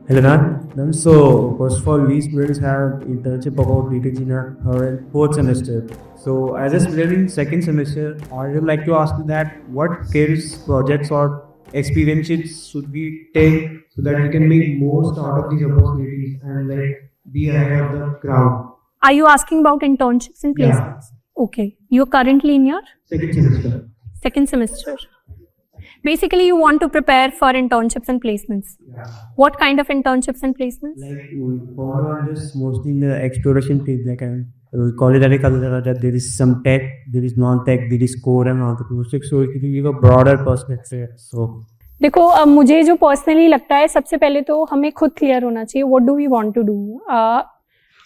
Hello, Nan. So, first of all, we students have internship about BTG in our fourth semester. So, as a student in second semester, I would like to ask you that what skills, projects, or experiences should we take so that we can make most out of these opportunities and like be ahead of the crowd? Are you asking about internships and placements? Okay. You're currently in your Second semester. second semester. Basically, you want to prepare for internships and placements. Yeah. What kind of internships and placements? Like we follow on this mostly in the exploration phase, like college that there is some tech, there is non-tech, there is core and entrepreneurship. So it will give a broader perspective. So देखो अब मुझे जो personally लगता है सबसे पहले तो हमें खुद क्लियर होना चाहिए what do we want to do.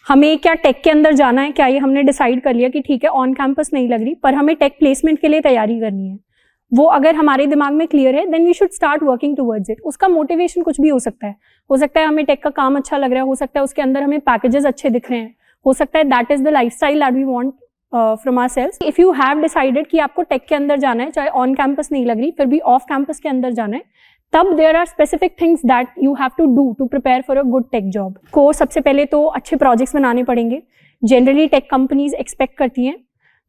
हमें क्या टेक के अंदर जाना है, क्या ये हमने डिसाइड कर लिया कि ठीक है ऑन कैंपस नहीं लग रही पर हमें टेक प्लेसमेंट के लिए तैयारी करनी है. वो अगर हमारे दिमाग में क्लियर है then we should start working towards it. उसका मोटिवेशन कुछ भी हो सकता है हमें टेक का काम अच्छा लग रहा है, हो सकता है उसके अंदर हमें पैकेजेस अच्छे दिख रहे हैं, हो सकता है that is the lifestyle that we want from ourselves. If you have decided कि आपको टेक के अंदर जाना है, चाहे ऑन कैंपस नहीं लग रही फिर भी ऑफ कैंपस के अंदर जाना है, तब there are specific things that you have to do to prepare for a good tech job. को सबसे पहले तो अच्छे प्रोजेक्ट्स बनाने पड़ेंगे. जनरली टेक कंपनीज एक्सपेक्ट करती हैं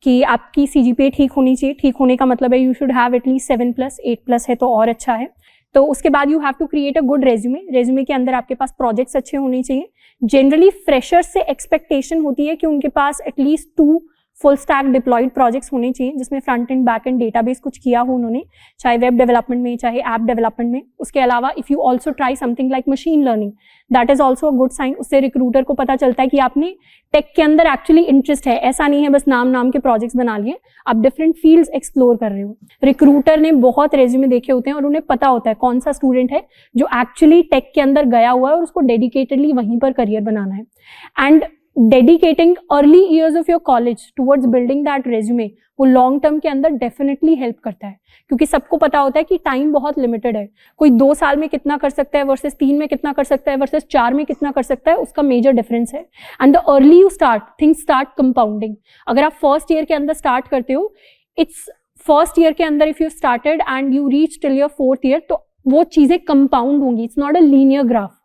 कि आपकी CGPA ठीक होनी चाहिए. ठीक होने का मतलब है यू शुड हैव एटलीस्ट 7+, 8+ है तो और अच्छा है. तो उसके बाद you have to create a good resume के अंदर आपके पास प्रोजेक्ट्स अच्छे होने चाहिए. जनरली फ्रेशर्स से एक्सपेक्टेशन होती है कि उनके पास at least 2 full stack deployed projects होने चाहिए जिसमें front end back end database कुछ किया हो उन्होंने, चाहे वेब डेवलपमेंट में चाहे ऐप डेवलपमेंट में. उसके अलावा if you also try something like machine learning, that is also a good sign. उससे रिक्रूटर को पता चलता है कि आपने टेक के अंदर एक्चुअली इंटरेस्ट है, ऐसा नहीं है बस नाम के प्रोजेक्ट्स बना लिए, आप डिफरेंट फील्ड्स एक्सप्लोर कर रहे हो. रिक्रूटर ने बहुत रेज्यूमे देखे होते हैं और उन्हें पता होता है कौन सा स्टूडेंट है जो एक्चुअली टेक के अंदर गया हुआ है और उसको डेडिकेटेडली वहीं पर करियर बनाना है. And dedicating early years of your college towards building that resume वो लॉन्ग टर्म के अंदर डेफिनेटली हेल्प करता है, क्योंकि सबको पता होता है कि टाइम बहुत लिमिटेड है. कोई 2 साल में कितना कर सकता है वर्सेस 3 में कितना कर सकता है वर्सेस 4 में कितना कर सकता है, उसका मेजर डिफरेंस है. And the early you start things start compounding. अगर आप फर्स्ट ईयर के अंदर स्टार्ट करते हो, इट्स फर्स्ट ईयर के अंदर if you started and you reach till your 4th year तो वो चीजें कंपाउंड होंगी. It's not a linear graph.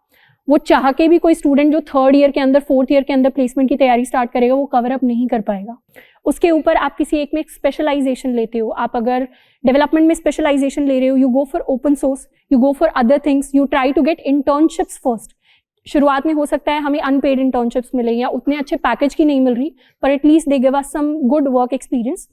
वो चाह के भी कोई स्टूडेंट जो 3rd ईयर के अंदर 4th ईयर के अंदर प्लेसमेंट की तैयारी स्टार्ट करेगा वो कवर अप नहीं कर पाएगा. उसके ऊपर आप किसी एक में स्पेशलाइजेशन लेते हो. आप अगर डेवलपमेंट में स्पेशलाइजेशन ले रहे हो, you go for open source, you go for other things, you try to get internships first. शुरुआत में हो सकता है हमें अनपेड इंटर्नशिप्स मिले या उतने अच्छे पैकेज की नहीं मिल रही, पर at least they give us some good work experience.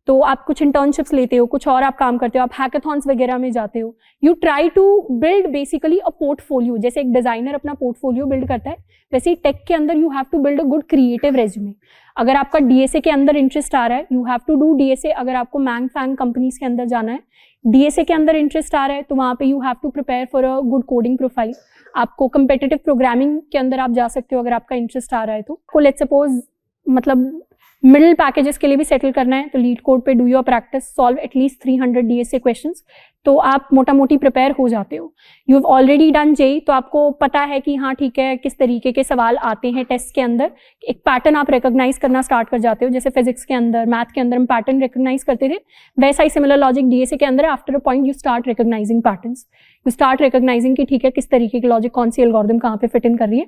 तो आप कुछ इंटर्नशिप्स लेते हो, कुछ और आप काम करते हो, आप हैकाथॉन्स वगैरह में जाते हो. You try to build basically a portfolio. जैसे एक डिजाइनर अपना पोर्टफोलियो बिल्ड करता है वैसे ही टेक के अंदर you have to build a good creative resume. अगर आपका DSA के अंदर इंटरेस्ट आ रहा है you have to do DSA. अगर आपको मैंग फैंग कंपनीज के अंदर जाना है, DSA के अंदर इंटरेस्ट आ रहा है तो वहाँ पे you have to prepare for a good coding profile. आपको कंपेटिटिव प्रोग्रामिंग के अंदर आप जा सकते हो अगर आपका इंटरेस्ट आ रहा है तो. लेट्स सपोज मतलब मिडिल पैकेजेस के लिए भी सेटल करना है तो लीड कोड पे do your practice, solve at least 300 DSA questions, तो आप मोटा मोटी प्रिपेयर हो जाते हो. You have already done JEE तो आपको पता है कि हाँ ठीक है किस तरीके के सवाल आते हैं टेस्ट के अंदर. एक पैटर्न आप रिकॉग्नाइज करना स्टार्ट कर जाते हो. जैसे फिजिक्स के अंदर, मैथ के अंदर हम पैटर्न रिकॉग्नाइज करते थे, वैसा ही सिमिलर लॉजिक DSA के अंदर after a point you start recognising patterns. You start recognising कि ठीक है किस तरीके की लॉजिक कौन सी एल्गोरिथम कहाँ पे फिट इन कर रही है.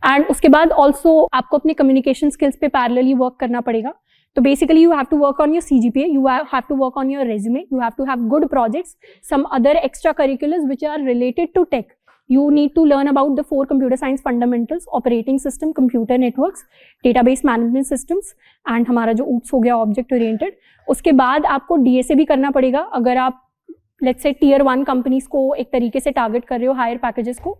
एंड उसके बाद ऑल्सो आपको अपने कम्युनिकेशन स्किल्स पे पैरेलली वर्क करना पड़ेगा. So basically you have to work on your CGPA, you have to work on your resume, you have to have good projects, some other extracurriculars which are related to tech. You need to learn about the 4 computer science fundamentals, operating system, computer networks, database management systems and हमारा जो OOPS हो गया object oriented. उसके बाद आपको DSA भी करना पड़ेगा अगर आप लेट्स से Tier 1 कंपनीज को एक तरीके से टारगेट कर रहे हो, हायर पैकेजेस को.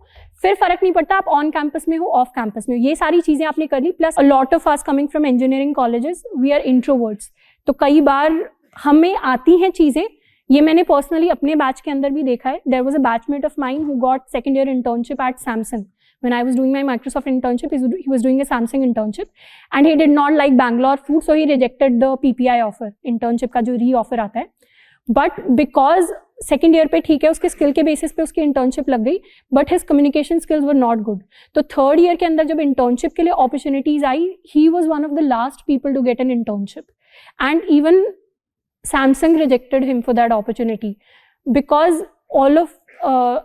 फिर फर्क नहीं पड़ता आप ऑन कैंपस में हो ऑफ कैंपस में हो, ये सारी चीजें आपने कर ली. Plus a lot of us coming from engineering colleges we are introverts, तो कई बार हमें आती हैं चीजें. ये मैंने पर्सनली अपने बैच के अंदर भी देखा है. There was a batchmate of mine who got 2nd year internship at Samsung. When I was doing my Microsoft internship, he was doing a Samsung internship and he did not like Bangalore food, so he rejected the PPI offer, internship का जो re-offer आता है. But because second year पे ठीक है उसके skill के basis पे उसकी इंटर्नशिप लग गई, but his communication skills were not good. तो 3rd ईयर के अंदर जब इंटर्नशिप के लिए अपॉर्चुनिटीज आई, he was one of the last people to get an internship and even Samsung rejected him for that opportunity because all of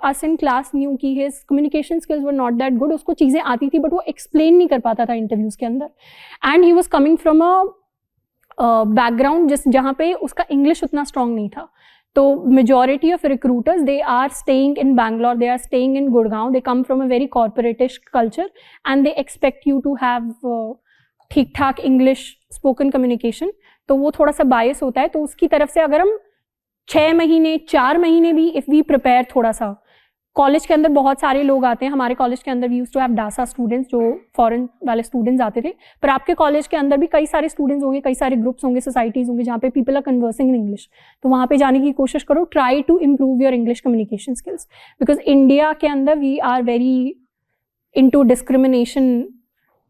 us in class knew कि his communication skills were not that good. उसको चीज़ें आती थी but वो explain नहीं कर पाता था interviews के अंदर. And he was coming from a background जहाँ पे उसका English उतना strong नहीं था. तो majority of recruiters, they are staying in Bangalore, they are staying in Gurgaon, they come from a very corporate-ish culture and they expect you to have ठीक ठाक English spoken communication. तो वो थोड़ा सा bias होता है. तो उसकी तरफ से अगर हम 6 महीने 4 महीने भी इफ़ वी प्रिपेयर थोड़ा सा, कॉलेज के अंदर बहुत सारे लोग आते हैं. हमारे कॉलेज के अंदर we used to have DASA students, जो फॉरेन वाले स्टूडेंट्स आते थे. पर आपके कॉलेज के अंदर भी कई सारे स्टूडेंट्स होंगे, कई सारे ग्रुप्स होंगे, सोसाइटीज़ होंगे जहाँ पे people are conversing in English. तो वहाँ पे जाने की कोशिश करो. Try to improve your English communication skills, because India के अंदर we are very into discrimination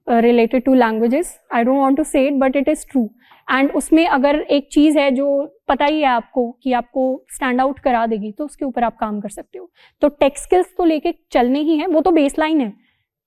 related to languages. I don't want to say it but it is true. And उसमें अगर एक चीज़ है जो पता ही है आपको कि आपको स्टैंड आउट करा देगी, तो उसके ऊपर आप काम कर सकते हो. तो टेक स्किल्स तो लेके चलने ही है, वो तो बेसलाइन है.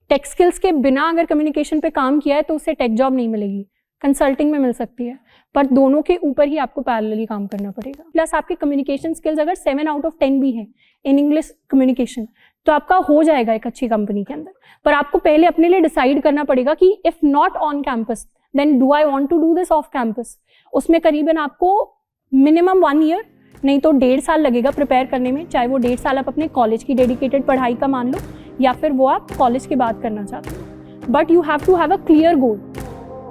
टेक स्किल्स के बिना अगर कम्युनिकेशन पे काम किया है तो उससे टेक जॉब नहीं मिलेगी, कंसल्टिंग में मिल सकती है, पर दोनों के ऊपर ही आपको पैरेलली काम करना पड़ेगा. प्लस आपके कम्युनिकेशन स्किल्स अगर 7 out of 10 भी हैं इन इंग्लिश कम्युनिकेशन, तो आपका हो जाएगा एक अच्छी कंपनी के अंदर. पर आपको पहले अपने लिए डिसाइड करना पड़ेगा कि if not on campus then do I want to do this off campus. उसमें करीबन आपको मिनिमम 1 year नहीं तो 1.5 साल लगेगा प्रिपेयर करने में. चाहे वो 1.5 साल आप अपने कॉलेज की डेडिकेटेड पढ़ाई का मान लो, या फिर वो आप कॉलेज के बाद करना चाहते हो. But you have to have a clear goal.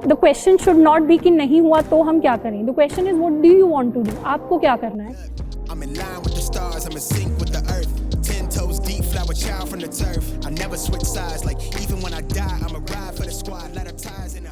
The question should not be कि नहीं हुआ तो हम क्या करें. The question is what do you want to do. आपको क्या करना है. I'm in line with the stars, I'm in sync with the earth. 10 toes deep, flower child from the turf. I never switch sides, like even when I die, I'ma ride for the squad, let her ties in the